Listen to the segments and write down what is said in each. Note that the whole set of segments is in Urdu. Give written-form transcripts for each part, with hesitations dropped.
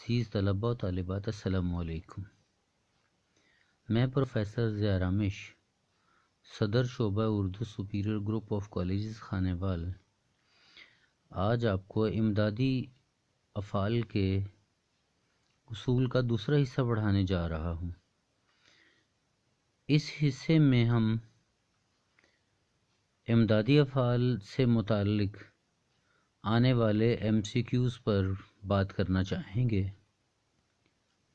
عزیز طلباء و طالبات السلام علیکم۔ میں پروفیسر ضیاء رامش، صدر شعبہ Urdu superior group of colleges Khanewal, آج آپ کو امدادی افعال کے اصول کا دوسرا حصہ پڑھانے جا رہا ہوں۔ اس حصے میں ہم امدادی افعال سے متعلق آنے والے MCQs پر بات کرنا چاہیں گے،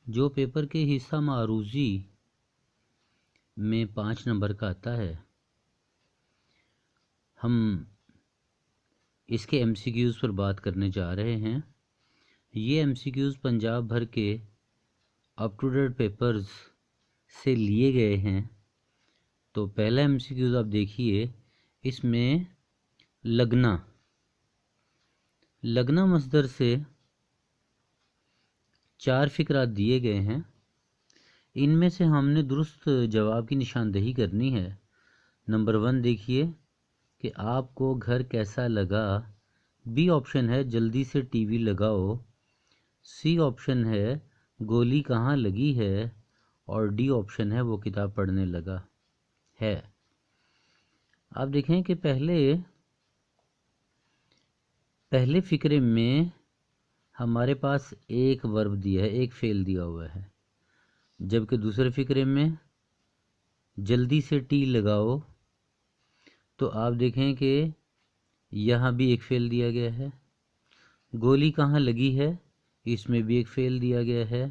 جو پیپر کے حصہ معروضی میں 5 نمبر کا آتا ہے۔ ہم اس کے MCQs پر بات کرنے جا رہے ہیں۔ یہ MCQs پنجاب بھر کے اپ ٹو ڈیٹ پیپرز سے لیے گئے ہیں۔ تو پہلا MCQs آپ دیکھیے، اس میں لگنا مصدر سے 4 فقرات دیے گئے ہیں۔ ان میں سے ہم نے درست جواب کی نشاندہی کرنی ہے۔ نمبر 1 دیکھیے کہ آپ کو گھر کیسا لگا۔ B آپشن ہے جلدی سے ٹی وی لگاؤ۔ C آپشن ہے گولی کہاں لگی ہے، اور D آپشن ہے وہ کتاب پڑھنے لگا ہے۔ آپ دیکھیں کہ پہلے فقرے میں ہمارے پاس ایک ورب دیا ہے، ایک فعل دیا ہوا ہے، جبکہ دوسرے فقرے میں جلدی سے ٹی لگاؤ، تو آپ دیکھیں کہ یہاں بھی ایک فعل دیا گیا ہے۔ گولی کہاں لگی ہے، اس میں بھی ایک فعل دیا گیا ہے،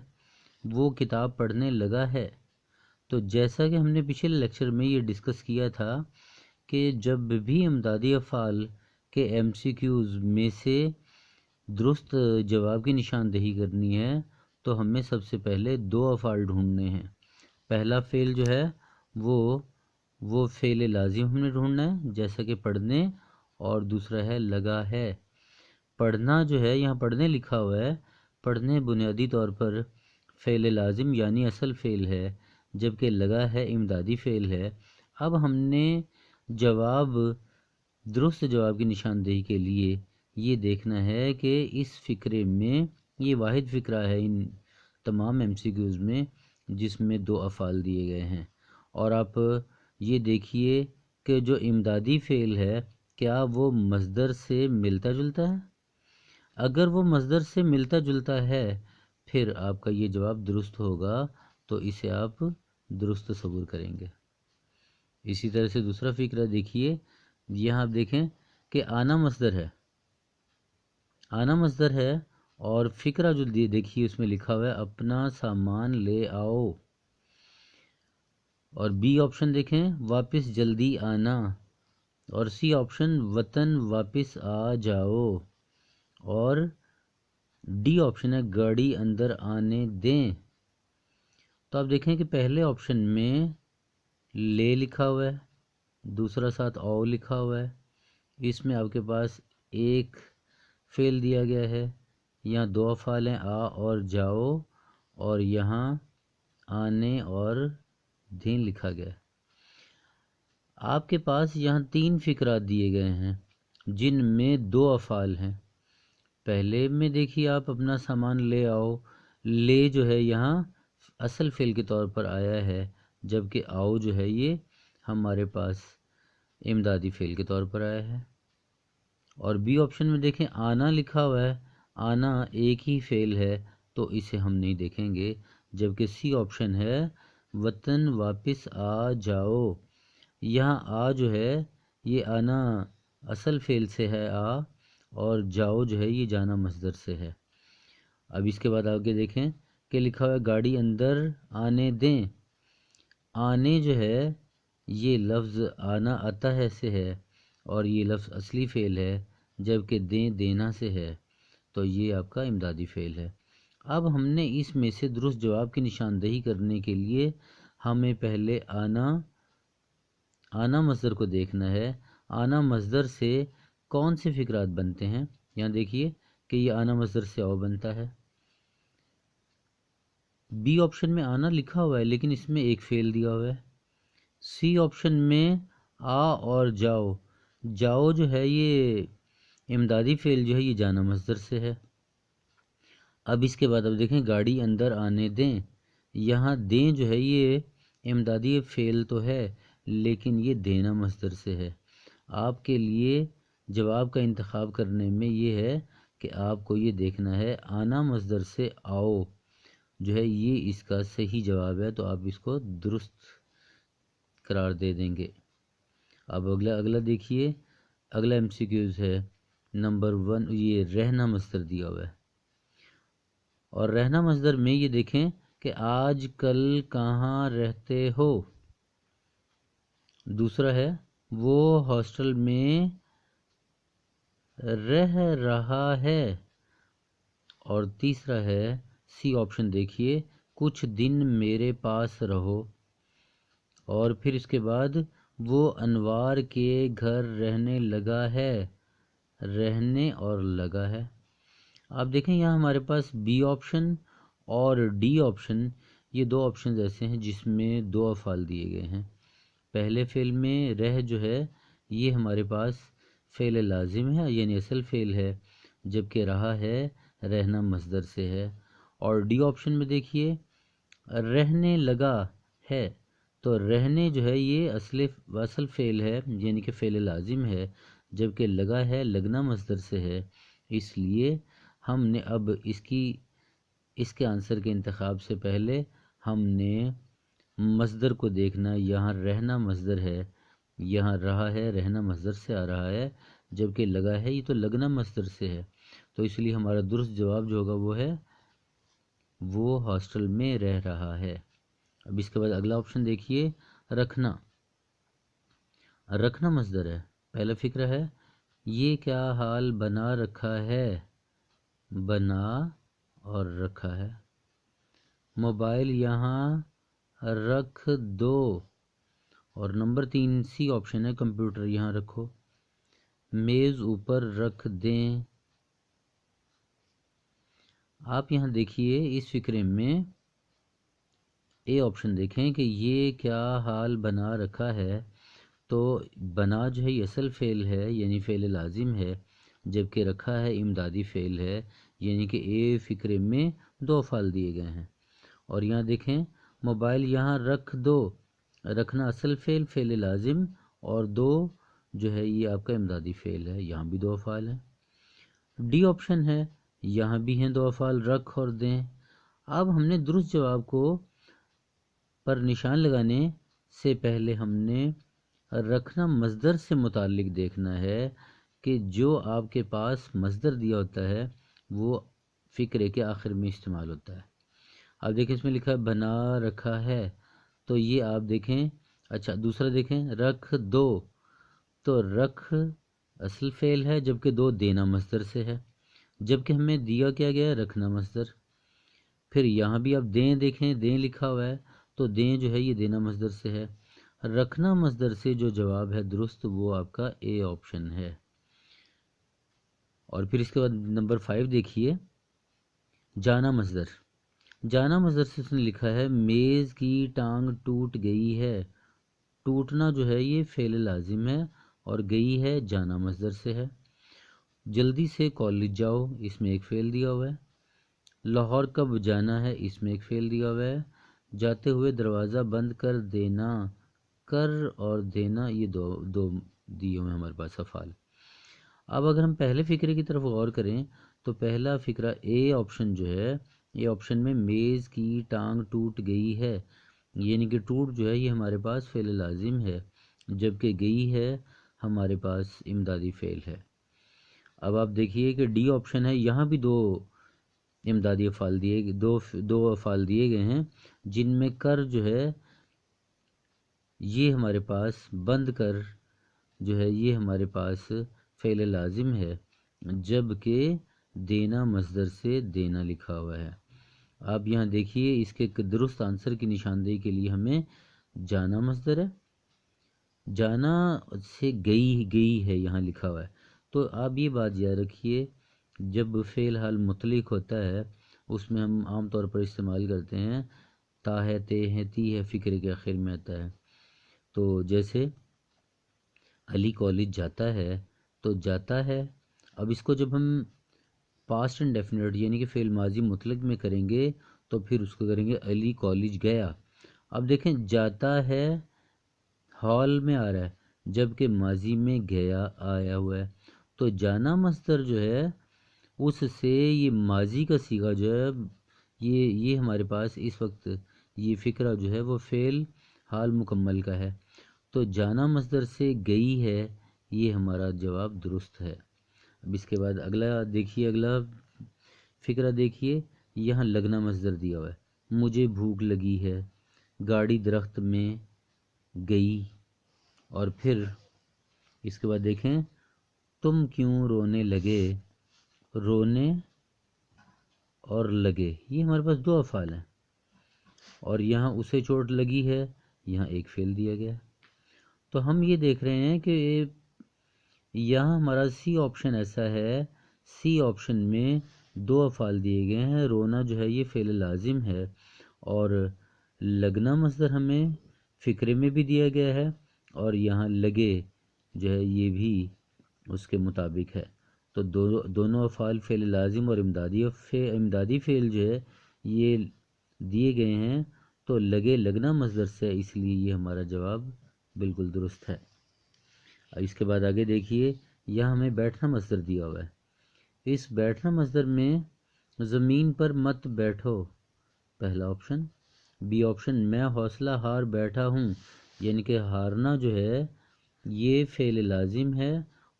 وہ کتاب پڑھنے لگا ہے۔ تو جیسا کہ ہم نے پچھلے لیکچر میں یہ ڈسکس کیا تھا کہ جب بھی امدادی افعال کے MCQs میں سے درست جواب کی نشاندہی کرنی ہے تو ہمیں سب سے پہلے 2 افعال ڈھونڈنے ہیں۔ پہلا فعل جو ہے وہ فعل لازم ہم نے ڈھونڈنا ہے، جیسا کہ پڑھنے، اور دوسرا ہے لگا ہے۔ پڑھنا جو ہے یہاں پڑھنے لکھا ہوا ہے، پڑھنے بنیادی طور پر فعل لازم یعنی اصل فعل ہے، جبکہ لگا ہے امدادی فعل ہے۔ اب ہم نے درست جواب کی نشاندہی کے لیے یہ دیکھنا ہے کہ اس فقرے میں، یہ واحد فقرہ ہے ان تمام MCQs میں جس میں 2 افعال دیے گئے ہیں۔ اور آپ یہ دیکھیے کہ جو امدادی فعل ہے کیا وہ مصدر سے ملتا جلتا ہے۔ اگر وہ مصدر سے ملتا جلتا ہے پھر آپ کا یہ جواب درست ہوگا، تو اسے آپ درست تصور کریں گے۔ اسی طرح سے دوسرا فقرہ دیکھیے، یہاں آپ دیکھیں کہ آنا مصدر ہے اور فقرہ جو دیکھیے اس میں لکھا ہوا ہے اپنا سامان لے آؤ، اور B آپشن دیکھیں واپس جلدی آنا، اور C آپشن وطن واپس آ جاؤ، اور D آپشن ہے گاڑی اندر آنے دیں۔ تو آپ دیکھیں کہ پہلے آپشن میں لے لکھا ہوا ہے، دوسرا ساتھ آؤ لکھا ہوا ہے، اس میں آپ کے پاس ایک فعل دیا گیا ہے، یہاں 2 افعال ہیں آ اور جاؤ، اور یہاں آنے اور دیں لکھا گیا ہے۔ آپ کے پاس یہاں 3 فقرات دیے گئے ہیں جن میں 2 افعال ہیں۔ پہلے میں دیکھیے آپ اپنا سامان لے آؤ، لے جو ہے یہاں اصل فعل کے طور پر آیا ہے، جبکہ آؤ جو ہے یہ ہمارے پاس امدادی فعل کے طور پر آیا ہے۔ اور B آپشن میں دیکھیں آنا لکھا ہوا ہے، آنا ایک ہی فعل ہے تو اسے ہم نہیں دیکھیں گے، جبکہ C آپشن ہے وطن واپس آ جاؤ، یہاں آ جو ہے یہ آنا اصل فعل سے ہے آ، اور جاؤ جو ہے یہ جانا مصدر سے ہے۔ اب اس کے بعد آگے دیکھیں کہ لکھا ہوا ہے گاڑی اندر آنے دیں۔ آنے جو ہے یہ لفظ آنا آتا ہے سے ہے، اور یہ لفظ اصلی فعل ہے، جبکہ دیں دینا سے ہے، تو یہ آپ کا امدادی فعل ہے۔ اب ہم نے اس میں سے درست جواب کی نشاندہی کرنے کے لیے ہمیں پہلے آنا مصدر کو دیکھنا ہے۔ آنا مصدر سے کون سے فقرات بنتے ہیں، یہاں دیکھیے کہ یہ آنا مصدر سے او بنتا ہے۔ B آپشن میں آنا لکھا ہوا ہے لیکن اس میں ایک فعل دیا ہوا ہے۔ C آپشن میں آ اور جاؤ جو ہے یہ امدادی فعل جو ہے یہ جانا مصدر سے ہے۔ اب اس کے بعد اب دیکھیں گاڑی اندر آنے دیں، یہاں دیں جو ہے یہ امدادی فعل تو ہے لیکن یہ دینا مصدر سے ہے۔ آپ کے لیے جواب کا انتخاب کرنے میں یہ ہے کہ آپ کو یہ دیکھنا ہے آنا مصدر سے آؤ جو ہے یہ اس کا صحیح جواب ہے، تو آپ اس کو درست قرار دے دیں گے۔ اب اگلا دیکھیے، اگلا ایم سی کیوز ہے نمبر 1، یہ رہنا مصدر دیا ہوا ہے، اور رہنا مصدر میں یہ دیکھیں کہ آج کل کہاں رہتے ہو، دوسرا ہے وہ ہاسٹل میں رہ رہا ہے، اور تیسرا ہے سی آپشن دیکھیے کچھ دن میرے پاس رہو، اور پھر اس کے بعد وہ انوار کے گھر رہنے لگا ہے، رہنے اور لگا ہے۔ آپ دیکھیں یہاں ہمارے پاس بی آپشن اور ڈی آپشن، یہ دو آپشنز ایسے ہیں جس میں دو افعال دیے گئے ہیں۔ پہلے فعل میں رہ جو ہے یہ ہمارے پاس فعل لازم ہے یعنی اصل فعل ہے، جبکہ رہا ہے رہنا مصدر سے ہے، اور ڈی آپشن میں دیکھیے رہنے لگا ہے، تو رہنے جو ہے یہ اصل فعل ہے یعنی کہ فعل لازم ہے، جبکہ لگا ہے لگنا مصدر سے ہے۔ اس لیے ہم نے اب اس کے آنسر کے انتخاب سے پہلے ہم نے مصدر کو دیکھنا، یہاں رہنا مصدر ہے، یہاں رہا ہے رہنا مصدر سے آ رہا ہے، جبکہ لگا ہے یہ تو لگنا مصدر سے ہے، تو اس لیے ہمارا درست جواب جو ہوگا وہ ہے وہ ہاسٹل میں رہ رہا ہے۔ اب اس کے بعد اگلا آپشن دیکھیے، رکھنا، رکھنا مصدر ہے، پہلا فکرہ ہے یہ کیا حال بنا رکھا ہے، بنا اور رکھا ہے، موبائل یہاں رکھ دو، اور نمبر 3 سی آپشن ہے کمپیوٹر یہاں رکھو، میز اوپر رکھ دیں۔ آپ یہاں دیکھیے اس فکرے میں اے آپشن دیکھیں کہ یہ کیا حال بنا رکھا ہے، تو بنا جو ہے یہ اصل فعل ہے یعنی فعل لازم ہے، جبکہ رکھا ہے امدادی فعل ہے، یعنی کہ اے فکرے میں دو افعال دیے گئے ہیں، اور یہاں دیکھیں موبائل یہاں رکھ دو، رکھنا اصل فعل فعل لازم، اور دو جو ہے یہ آپ کا امدادی فعل ہے، یہاں بھی دو افعال ہیں۔ ڈی آپشن ہے، یہاں بھی ہیں دو افعال رکھ اور دیں۔ اب ہم نے درست جواب کو پر نشان لگانے سے پہلے ہم نے رکھنا مصدر سے متعلق دیکھنا ہے کہ جو آپ کے پاس مصدر دیا ہوتا ہے وہ فکرے کے آخر میں استعمال ہوتا ہے۔ اب دیکھیں اس میں لکھا ہے بنا رکھا ہے، تو یہ آپ دیکھیں، اچھا دوسرا دیکھیں رکھ دو، تو رکھ اصل فعل ہے جبکہ دو دینا مصدر سے ہے، جبکہ ہمیں دیا کیا گیا ہے رکھنا مصدر۔ پھر یہاں بھی آپ دیں دیکھیں، دیں لکھا ہوا ہے، تو دیں جو ہے یہ دینا مصدر سے ہے، رکھنا مصدر سے جو جواب ہے درست وہ آپ کا اے آپشن ہے۔ اور پھر اس کے بعد نمبر 5 دیکھیے، جانا مصدر، جانا مصدر سے اس نے لکھا ہے میز کی ٹانگ ٹوٹ گئی ہے، ٹوٹنا جو ہے یہ فعل لازم ہے اور گئی ہے جانا مصدر سے ہے۔ جلدی سے کالج جاؤ، اس میں ایک فعل دیا ہوا ہے۔ لاہور کب جانا ہے، اس میں ایک فعل دیا ہوا ہے۔ جاتے ہوئے دروازہ بند کر دینا، کر اور دینا یہ دو دیے ہوئے ہمارے پاس افعال۔ اب اگر ہم پہلے فکرے کی طرف غور کریں تو پہلا فکرہ اے آپشن جو ہے، یہ آپشن میں میز کی ٹانگ ٹوٹ گئی ہے، یعنی کہ ٹوٹ جو ہے یہ ہمارے پاس فعل لازم ہے، جبکہ گئی ہے ہمارے پاس امدادی فعل ہے۔ اب آپ دیکھیے کہ ڈی آپشن ہے، یہاں بھی دو امدادی افعال دو افعال دیے گئے ہیں، جن میں کر جو ہے یہ ہمارے پاس بند کر جو ہے یہ ہمارے پاس فعل لازم ہے، جبکہ دینا مصدر سے دینا لکھا ہوا ہے۔ آپ یہاں دیکھیے اس کے درست آنسر کی نشاندہی کے لیے ہمیں جانا مصدر ہے، جانا سے گئی ہے یہاں لکھا ہوا ہے، تو آپ یہ بات یاد رکھیے جب فعل حال مطلق ہوتا ہے اس میں ہم عام طور پر استعمال کرتے ہیں تا ہے، تے ہے، تی ہے، فکرے کے آخر میں آتا ہے، تو جیسے علی کالج جاتا ہے تو جاتا ہے، اب اس کو جب ہم پاسٹ انڈیفینٹ یعنی کہ فعل ماضی مطلق میں کریں گے تو پھر اس کو کریں گے علی کالج گیا. اب دیکھیں جاتا ہے حال میں آ رہا ہے جبکہ ماضی میں گیا آیا ہوا ہے. تو جانا مصدر جو ہے اس سے یہ ماضی کا صیغہ جو ہے یہ ہمارے پاس اس وقت یہ فقرہ جو ہے وہ فعل حال مکمل کا ہے. تو جانا مصدر سے گئی ہے، یہ ہمارا جواب درست ہے. اب اس کے بعد اگلا فقرہ دیکھیے. یہاں لگنا مصدر دیا ہوا ہے، مجھے بھوک لگی ہے، گاڑی درخت میں گئی. اور پھر اس کے بعد دیکھیں تم کیوں رونے لگے، رونے اور لگے یہ ہمارے پاس دو افعال ہیں. اور یہاں اسے چوٹ لگی ہے، یہاں ایک فعل دیا گیا. تو ہم یہ دیکھ رہے ہیں کہ یہاں ہمارا سی آپشن ایسا ہے، سی آپشن میں دو افعال دیے گئے ہیں. رونا جو ہے یہ فعل لازم ہے اور لگنا مصدر ہمیں فقرے میں بھی دیا گیا ہے اور یہاں لگے جو ہے یہ بھی اس کے مطابق ہے. تو دونوں افعال فعل لازم اور امدادی فعل جو ہے یہ دیے گئے ہیں. تو لگے لگنا مصدر سے، اس لیے یہ ہمارا جواب بالکل درست ہے. اب اس کے بعد آگے دیکھیے. یہاں ہمیں بیٹھنا مصدر دیا ہوا ہے. اس بیٹھنا مصدر میں زمین پر مت بیٹھو پہلا آپشن. بی آپشن میں حوصلہ ہار بیٹھا ہوں، یعنی کہ ہارنا جو ہے یہ فعل لازم ہے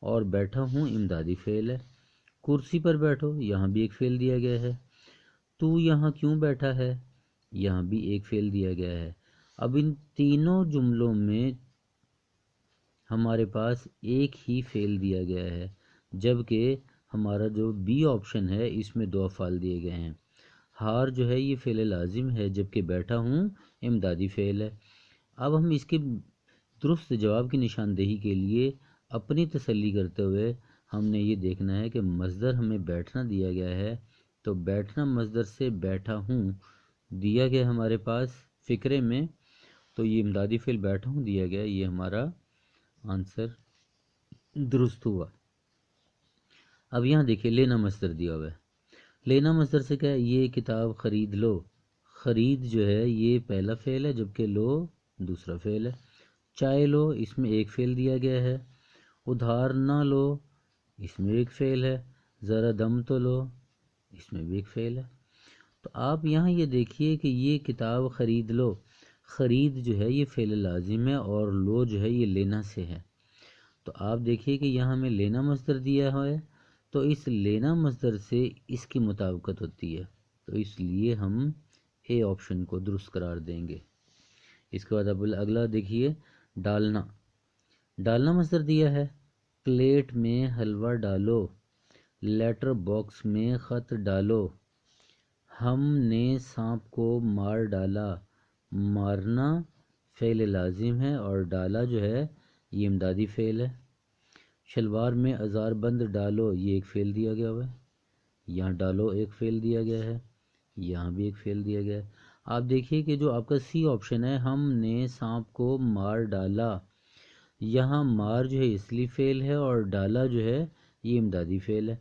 اور بیٹھا ہوں امدادی فعل ہے. کرسی پر بیٹھو، یہاں بھی ایک فعل دیا گیا ہے. تو یہاں کیوں بیٹھا ہے، یہاں بھی ایک فعل دیا گیا ہے. اب ان تینوں جملوں میں ہمارے پاس ایک ہی فعل دیا گیا ہے، جبکہ ہمارا جو بی آپشن ہے اس میں دو افعال دیے گئے ہیں. ہار جو ہے یہ فعل لازم ہے جبکہ بیٹھا ہوں امدادی فعل ہے. اب ہم اس کے درست جواب کی نشاندہی کے لیے اپنی تسلی کرتے ہوئے ہم نے یہ دیکھنا ہے کہ مصدر ہمیں بیٹھنا دیا گیا ہے. تو بیٹھنا مصدر سے بیٹھا ہوں دیا گیا ہمارے پاس فقرے میں، تو یہ امدادی فعل بیٹھا ہوں دیا گیا، یہ ہمارا آنسر درست ہوا. اب یہاں دیکھیے لینا مصدر دیا ہوا ہے. لینا مصدر سے کیا ہے، یہ کتاب خرید لو. خرید جو ہے یہ پہلا فعل ہے جبکہ لو دوسرا فعل ہے. چائے لو، اس میں ایک فعل دیا گیا ہے. ادھار نہ لو، اس میں ایک فعل ہے. ذرا دم تو لو، اس میں بھی ایک فعل ہے. تو آپ یہاں یہ دیکھیے کہ یہ کتاب خرید لو، خرید جو ہے یہ فعل لازم ہے اور لو جو ہے یہ لینا سے ہے. تو آپ دیکھیے کہ یہاں ہمیں لینا مصدر دیا ہوا ہے، تو اس لینا مصدر سے اس کی مطابقت ہوتی ہے، تو اس لیے ہم اے آپشن کو درست قرار دیں گے. اس کے بعد اب اگلا دیکھیے ڈالنا. ڈالنا مصدر دیا ہے. پلیٹ میں حلوہ ڈالو، لیٹر باکس میں خط ڈالو. ہم نے سانپ کو مار ڈالا. مارنا فعل لازم ہے اور ڈالا جو ہے یہ امدادی فعل ہے. شلوار میں ازار بند ڈالو، یہ ایک فعل دیا گیا ہوا ہے. یہاں ڈالو ایک فعل دیا گیا ہے، یہاں بھی ایک فعل دیا گیا ہے. آپ دیکھیے کہ جو آپ کا سی آپشن ہے، ہم نے سانپ کو مار ڈالا، یہاں مار جو ہے اصلی فعل ہے اور ڈالا جو ہے یہ امدادی فعل ہے.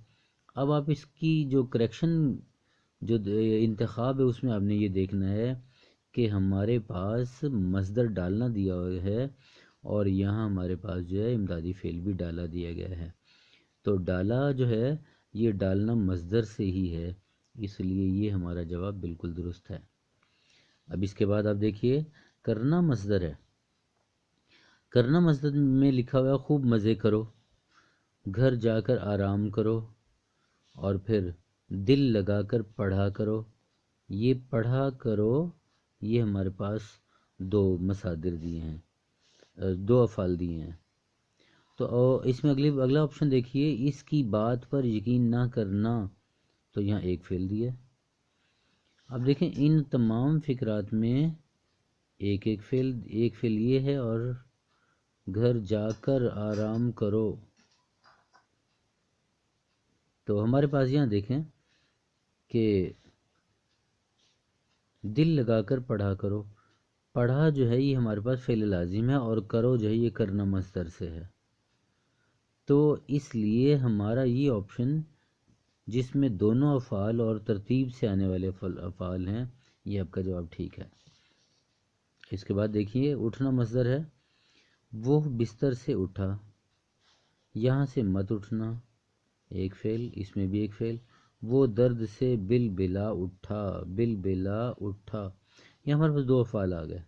اب آپ اس کی جو کریکشن جو انتخاب ہے اس میں آپ نے یہ دیکھنا ہے کہ ہمارے پاس مصدر ڈالنا دیا ہوا ہے اور یہاں ہمارے پاس جو ہے امدادی فعل بھی ڈالا دیا گیا ہے. تو ڈالا جو ہے یہ ڈالنا مصدر سے ہی ہے، اس لیے یہ ہمارا جواب بالکل درست ہے. اب اس کے بعد آپ دیکھیے کرنا مصدر ہے. کرنا مصدر میں لکھا ہوا ہے خوب مزے کرو، گھر جا کر آرام کرو، اور پھر دل لگا کر پڑھا کرو. یہ پڑھا کرو یہ ہمارے پاس دو مصادر دیے ہیں، دو افعال دیے ہیں. تو اس میں اگلا آپشن دیکھیے اس کی بات پر یقین نہ کرنا، تو یہاں ایک فعل دیا ہے. اب دیکھیں ان تمام فقرات میں ایک فعل یہ ہے اور گھر جا کر آرام کرو. تو ہمارے پاس یہاں دیکھیں کہ دل لگا کر پڑھا کرو، پڑھا جو ہے یہ ہمارے پاس فعل لازم ہے اور کرو جو ہے یہ کرنا مصدر سے ہے. تو اس لیے ہمارا یہ آپشن جس میں دونوں افعال اور ترتیب سے آنے والے افعال ہیں، یہ آپ کا جواب ٹھیک ہے۔ اس کے بعد دیکھیے اٹھنا مصدر ہے، وہ بستر سے اٹھا، یہاں سے مت اٹھنا ایک فعل، اس میں بھی ایک فعل، وہ درد سے بلبلا اٹھا، بلبلا اٹھا، یہ ہمارے پاس دو افعال آ گئے۔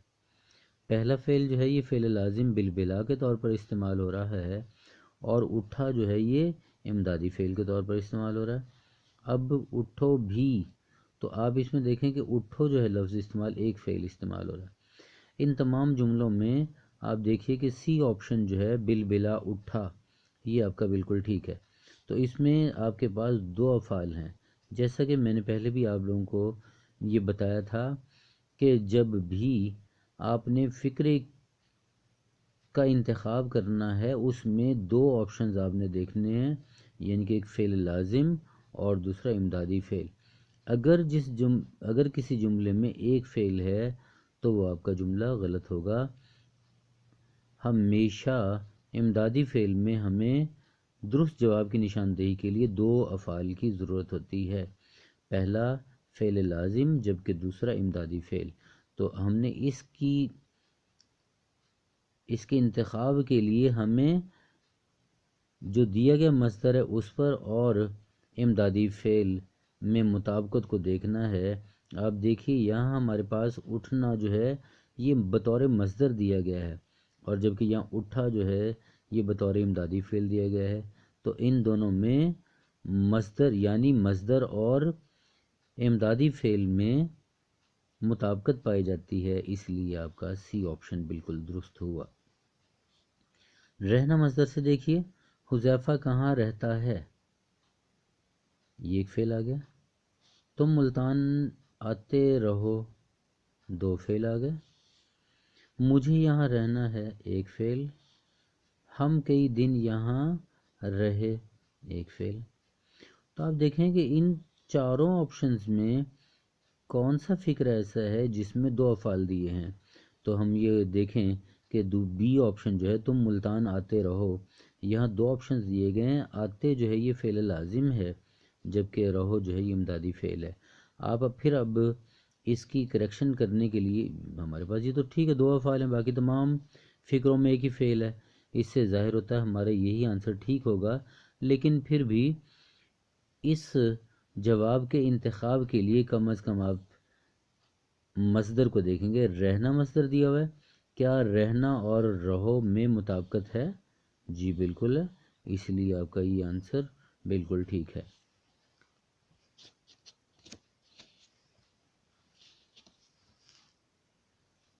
پہلا فعل جو ہے یہ فعل لازم بلبلا کے طور پر استعمال ہو رہا ہے، اور اٹھا جو ہے یہ امدادی فعل کے طور پر استعمال ہو رہا ہے۔ اب اٹھو بھی، تو آپ اس میں دیکھیں کہ اٹھو جو ہے لفظ استعمال ایک فعل استعمال ہو رہا ہے۔ ان تمام جملوں میں آپ دیکھیے کہ سی آپشن جو ہے بلبلا اٹھا، یہ آپ کا بالکل ٹھیک ہے۔ تو اس میں آپ کے پاس دو افعال ہیں، جیسا کہ میں نے پہلے بھی آپ لوگوں کو یہ بتایا تھا کہ جب بھی آپ نے فقرے کا انتخاب کرنا ہے اس میں دو آپشنز آپ نے دیکھنے ہیں، یعنی کہ ایک فعل لازم اور دوسرا امدادی فعل۔ اگر کسی جملے میں ایک فعل ہے تو وہ آپ کا جملہ غلط ہوگا۔ ہمیشہ امدادی فعل میں ہمیں درست جواب کی نشاندہی کے لیے دو افعال کی ضرورت ہوتی ہے، پہلا فعل لازم جبکہ دوسرا امدادی فعل۔ تو ہم نے اس کے انتخاب کے لیے ہمیں جو دیا گیا مصدر ہے اس پر اور امدادی فعل میں مطابقت کو دیکھنا ہے۔ آپ دیکھیے یہاں ہمارے پاس اٹھنا جو ہے یہ بطور مصدر دیا گیا ہے، اور جبکہ یہاں اٹھا جو ہے یہ بطور امدادی فعل دیا گیا ہے، تو ان دونوں میں مصدر یعنی مصدر اور امدادی فعل میں مطابقت پائی جاتی ہے، اس لیے آپ کا سی آپشن بالکل درست ہوا۔ رہنا مصدر سے دیکھیے حذیفہ کہاں رہتا ہے، یہ ایک فعل آ گیا۔ تم ملتان آتے رہو، دو فعل آ گئے۔ مجھے یہاں رہنا ہے ایک فعل۔ ہم کئی دن یہاں رہے ایک فعل۔ تو آپ دیکھیں کہ ان چاروں آپشنز میں کون سا فقرہ ایسا ہے جس میں دو افعال دیے ہیں، تو ہم یہ دیکھیں کہ بی آپشن جو ہے تم ملتان آتے رہو، یہاں دو آپشنز دیے گئے ہیں، آتے جو ہے یہ فعل لازم ہے جبکہ رہو جو ہے یہ امدادی فعل ہے۔ آپ اب اس کی کریکشن کرنے کے لیے ہمارے پاس یہ تو ٹھیک ہے دو افعال ہیں، باقی تمام فقروں میں ایک ہی فعل ہے، اس سے ظاہر ہوتا ہے ہمارا یہی آنسر ٹھیک ہوگا، لیکن پھر بھی اس جواب کے انتخاب کے لیے کم از کم آپ مصدر کو دیکھیں گے۔ رہنا مصدر دیا ہوا ہے، کیا رہنا اور رہو میں مطابقت ہے؟ جی بالکل ہے، اس لیے آپ کا یہ آنسر بالکل ٹھیک ہے۔